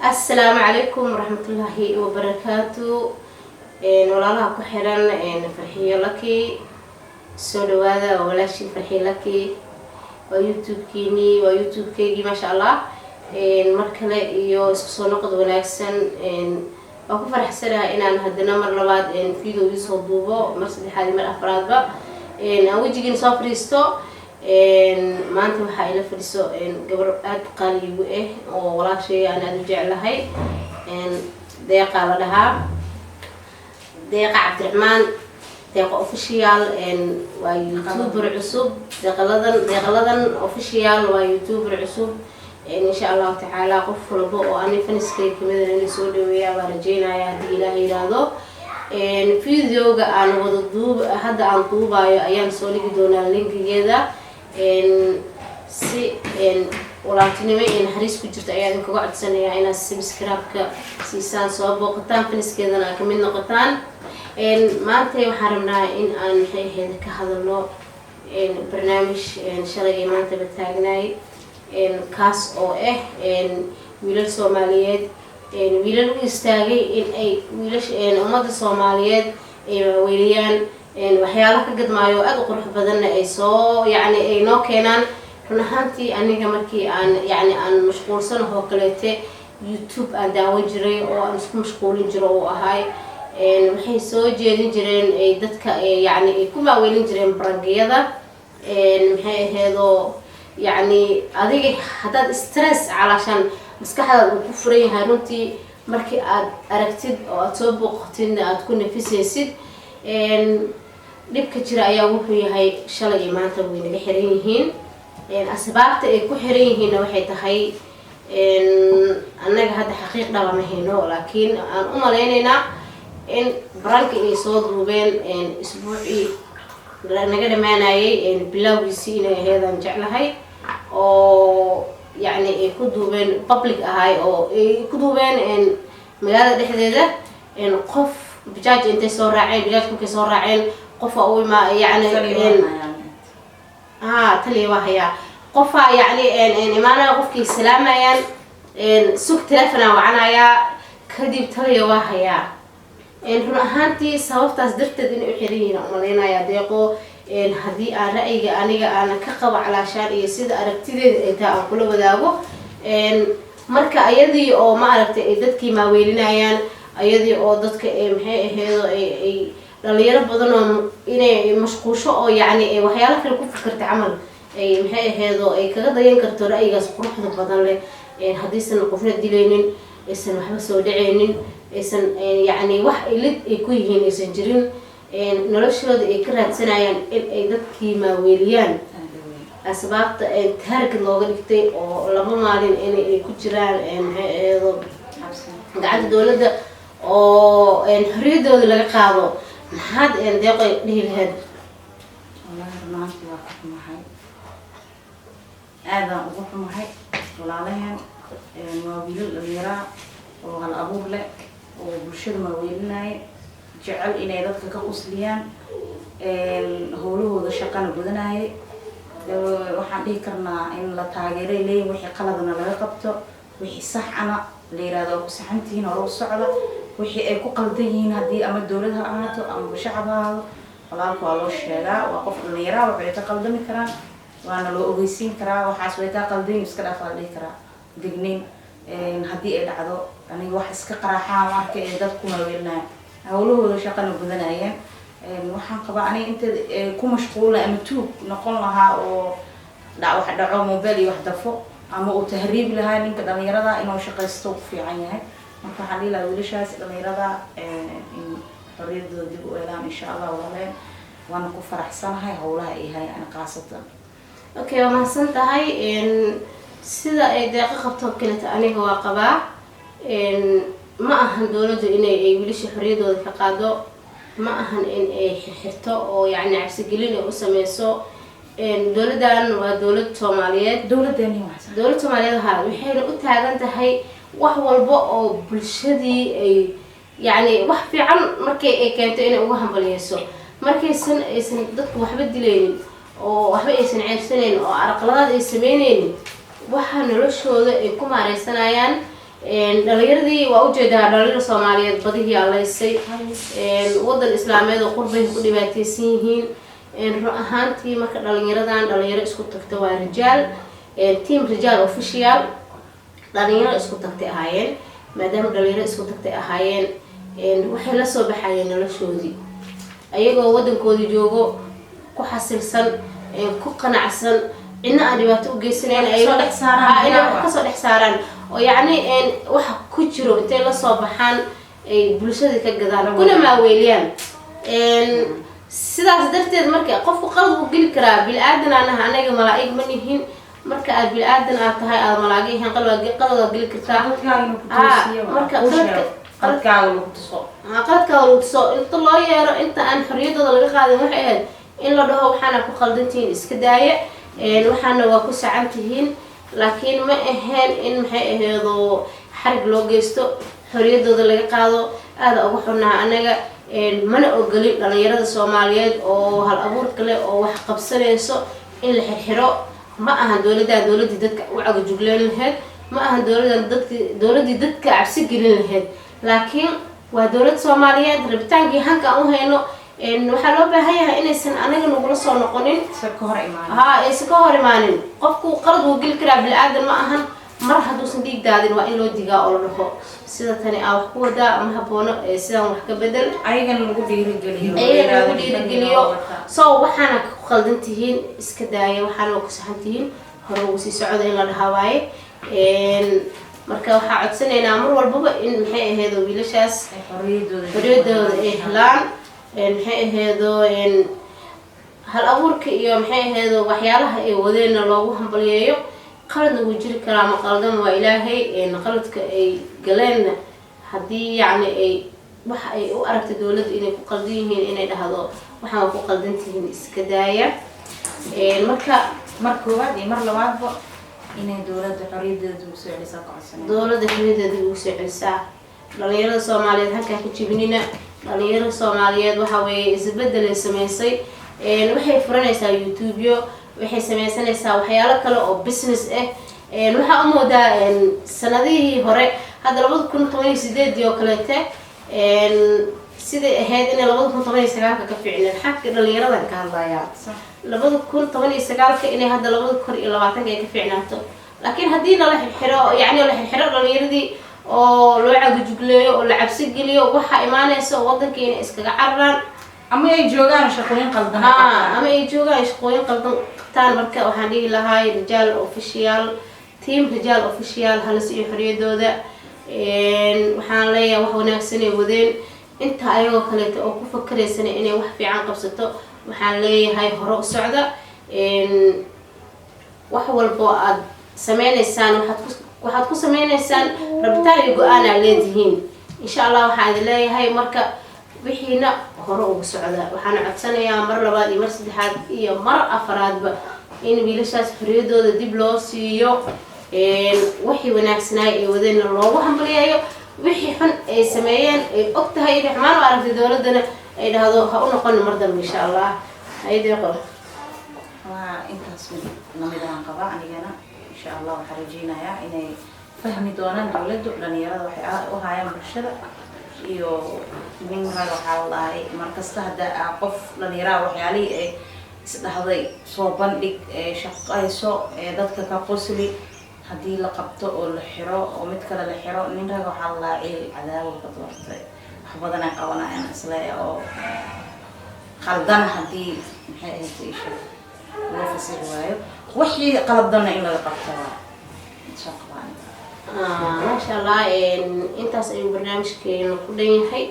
السلام عليكم ورحمة الله وبركاته. ولاalaha ku xiran farxiyo laki soo dhawaada walaashii farxiyo laki waa youtube-kiini waa youtube-keygii maasha allah mar kale iyo isku soo noqod wanaagsan waan ku faraxsanahay inaan haddana mar labaad video isoo duubo mar saddexaad mar afraadba aan wejigiina soo fariisto maanta waxaa ila fadhiso gabar aad qaali igu oo walaashay aan aad u jeclahay deeqa la dhahaa deeqa cabdiraxmaan deeqa official waa youtuber cusub deeqaladan official waa youtuber cusub insha Allah taala qof walba oo aan faniskay kamid ah soo dhaweeyaa baan rajeynayaa hadii Ilaahay yiraahdo videoga aan wada duub hadda aan duubayo ayaan soo dhigi doonaa linkigeeda si walaaltinimo in haris ku jirto ayaan kaga codsanayaa inaad subscribe-ka siisaan soo booqataan faniskeedana ka mid noqotaan maanta waxaan rabnaa in aan ka hadalno barnaamij shalay maanta la taagnay kaas oo wiilal Soomaaliyeed wiilal u istaagay in ay wiilasha ummadda Soomaaliyeed ay weeliyaan waxyaalaha ka gadmaayo aad u qurux badan ay soo ay noo keenaan run ahaantii aniga markii aan mashquulsanahay kaleete YouTube aan daawan jiray oo aan isku mashquulin jiro oo ahay waxay soo jeedin jireen ay dadka ay ku maaweelin jireen barangiyada maxay aheedo adiga hadaad stress calaashan maskaxdaada uu ku furan yahay runtii markii aad aragtid oo aad soo booqatid aad ku nafisaysid dhibka jira ayaa wuxuu yahay shalay maanta way naga xiran yihiin asbaabta ay ku xiran yihiin waxay tahay annaga hadda xaqiiq dhaba ma hayno laakiin aan u maleynaynaa in baranka ay soo duubeen isbuucii naga dhamaanayay bilowgiisii inay aheedaan jeclahay oo ay ku duubeen public ahay oo ay ku duubeen magaalada dhexdeeda qof bajaaj intay soo raaceen bajaajkay soo raaceen qof oo ima taliya wahaya qof imaanaya qofkii salaamayaan sug telefoon wacanaya kadib taliya wahaya run ahaantii sababtaas darteed inay u xiran yihiin umaleynaya deeqo haddii aan ra'yiga aniga aan ka qabo calaashaan iyo sida aragtideeda ay tahay aan kula wadaago marka ayadii oo ma aragtay ay dadkii maaweelinayaan ayadii oo dadka maxay aheedo ay dhalinyaro badan oo inay mashquusho oo waxyaalo kale ku fikirta camal ay maxay aheedo ay kaga dayan karto ra'yigaas quruxda badan leh hadiisan qofna dilaynin aysan waxba soo dhaceynin aysan wax ilid ay ku yihiin aysan jirin noloshooda ay ka raadsanayaan in ay dadkii maaweeliyaan asbaabta taarget looga dhigtay oo laba maalin inay ku jiraan maxay aheedo gacanta dowladda oo xorriyadooda laga qaado maxaad deeqay dhihi lahayd wallahi maanta waa ku xumahay aadaan ugu xumahay walaalaheen waa wiilal dhalinyaro oo hal abuur leh oo bulshada maaweelinaya jecel inay dadka ka qusliyaan howlahooda shaqana gudanaya waxaan dhihi karnaa in la taageeray leeyihin wixii qaladna laga qabto wixii saxana la yiraahdo ku saxantihiin hore u socda wixii ay ku qaldan yihiin haddii ama dowlad ha ahaato ama shacab ha ahaado walaalka waa loo sheegaa waa qof dhalinyaro waxay ka qaldami karaan waana loo ogeysiin karaa waxaas way ka qaldan iska dhaaf la dhihi karaa digniin haddii ay dhacdo aniga wax iska qaraaxaan markay ay dadku maaweelinayaan howlahooda shaqana gudanayaan waxaan qabaa aniga inta ku mashquula ama tuug noqon lahaa oo wax dhaco mobile iyo wax dafo ama uu tahriib lahaa ninka dhalinyarada inuu shaqaysto ku fiican yahay marka waxaan dhihi lahaa wiilashaas dhalinyarada in xorriyadooda dib u eegaan insha Allah walaaleen waan ku faraxsanahay howlaha ay hayaan qaasatan okay waa mahadsan tahay sida ay deeqa qabto kaleeta aniga waa qabaa ma ahan dowladdu inay wiilasha xorriyadooda ka qaado ma ahan in ay xirxirto oo cabsi gelin u sameyso dowladan waa dowlad Soomaaliyeed dowlad Soomaaliyeed waxayna u taagan tahay wax walba oo bulshadii ay wax fiican markay ay keento inay uga hambaliyeyso markaysan aysan dadku waxba dilaynin oo waxba aysan ceebsanaynin oo arqaladaad ay sameynaynin waxa noloshooda ay ku maareysanayaan. dhalinyaradii waa ujeedaa dhalinyaro Soomaaliyeed badihii alaysay wadan islaameed oo qurbay ku dhibaataysan yihiin. run ahaantii marka dhalinyaro isku tagta waa rijaal team rijaal official dhalinyaro isku tagtay ahaayeen. maadaama dhalinyaro isku tagtay ahaayeen waxay la soo baxayeen noloshoodii ayagoo wadankoodii joogo ku xasilsan ku qanacsan cidna aan dhibaato u geysanayn ay ka soo dhex saaraan oo yacni waxa ku jiro intay la soo baxaan ay bulshada ka gadaan kuna maaweeliyaan. sidaas darteed marka qofku qalad uu geli karaa bilaadan anaga malaa'ig ma nihin. marka aad bilaadan aad tahay aad malaa'ig yahay qalad geli kartaa. marka qaladkaaga lagu tuso inta loo yeero inta aan xorriyadooda laga qaadin waxay ahayd in la dhaho waxaana ku qaldantihiin iska daaya waxaana waa ku sacan tihiin. laakiin ma ahayn in maxay aheedo xarig loo geysto xorriyadooda laga qaado. aada ugu xunnaha anaga mana ogolin dhalinyarada Soomaaliyeed oo hal abuur kale oo wax qabsanayso in la xirxiro. ma aha dowladii dadka u cagajugleen lahayd. ma aha dowladii dadka cabsi gelin lahayd. laakiin waa dowlad Soomaaliyeed rabitaankii hanka aan u hayno waxaa loo baahan yahay inaysan anaga nagula soo noqonin aysan ka hor imaanin. qofku qalad uu geli karaa bilaadan ma ahan. mar hadduusan dhiig daadin waa in loo digaa oo la dhaho sida tani aa wax ku wadaa ama haboono sidaan wax ka bedel ayagana lagu dhiirigeliyo. so waxaana ku qaldan tihiin iska daaya waxaana waa ku saxan tihiin hore ugu sii socda in la dhahaa waaye. marka waxaa codsanaynaa mar walbaba in maxay aheedo wiilashaas xorriyadooda ay helaan. maxay aheedo hal abuurka iyo maxay aheedo waxyaalaha ay wadeenna loogu hambalyeeyo. qaladna wuu jiri karaa ma qaldan waa ilaahay. qaladka ay galeenna haddii yacni ay waxa ay u aragtay dowladda inay ku qaldan yihiin inay dhahdo waxaan waa ku qaldan tihiin iska daaya. mar koowaad iyo mar labaadba inay dowladda xorriyadeeda ugu soo celisaa ka codsanayaan. dowladda xorriyadeeda ugu soo celisaa. dhalinyarada Soomaaliyeed halkaa ku jibinina. dhalinyarada Soomaaliyeed waxa weeye isbedel ay samaysay. waxay furanaysaa YouTube waxay sameysanaysaa waxyaalo kale oo business ah. waxaa u moodaa sanadihii hore hadda 2018 oo kaleete siday ahayd inay 2019 ka fiicneen xagga dhalinyarada ka hadlayaa. 2019 inay hadda 2020 ay ka fiicnaato. laakiin haddii la xirxiro yacni la xirxiro dhalinyaradii oo loo cagajugleeyo oo la cabsi geliyo waxa imaanaysa wadanka inay iskaga cararaan ama ay joogaan shaqooyin qaldan qabtaan. marka waxaan dhihi lahaa rijaal official team rijaal official halis iyo xorriyadooda. waxaan leeyahay wax wanaagsan ay wadeen inta ayagoo kaleeto oo ku fakaraysan inay wax fiican qabsato. waxaan leeyahay hore u socda. wax walbo aad sameynaysaan waxaad ku sameynaysaan rabitaan iyo go-aan aad leedihiin. insha Allah waxaan idin leeyahay marka wixiina hore ugu socda. waxaan codsanayaa mar labaad iyo mar saddexaad iyo mar afaraadba in wiilashaas xorriyadooda dib loo siiyo. wixii wanaagsanaa ay wadeen loogu hambalyeeyo. wixii xun ay sameeyeen ay og tahay inay xumaan u aragtay dowladana ay dhahdo ha u noqon mar dambe insha Allah. haydeeqo waa intaas namidaan qaba anigana insha Allah waxaan rajeynayaa inay fahmi doonaan dowladdu dhalinyarada waxay u hayaan bulshada iyo min raga waxaa lahay markasta hadda qof dhalinyarada waxyaalihii ay isdhahday soo bandhig shaqayso dadka ka qosli haddii la qabto oo la xiro oo mid kale la xiro nin raga waxaa lahay cadaawalka doortay wax badan ay qabanayaan isle oo qaldan haddii maxay ahayd isha loo fasir waayo wixii qaladana in laga qabto ما شاء الله إنتاس أي برنامج كي نقول يعني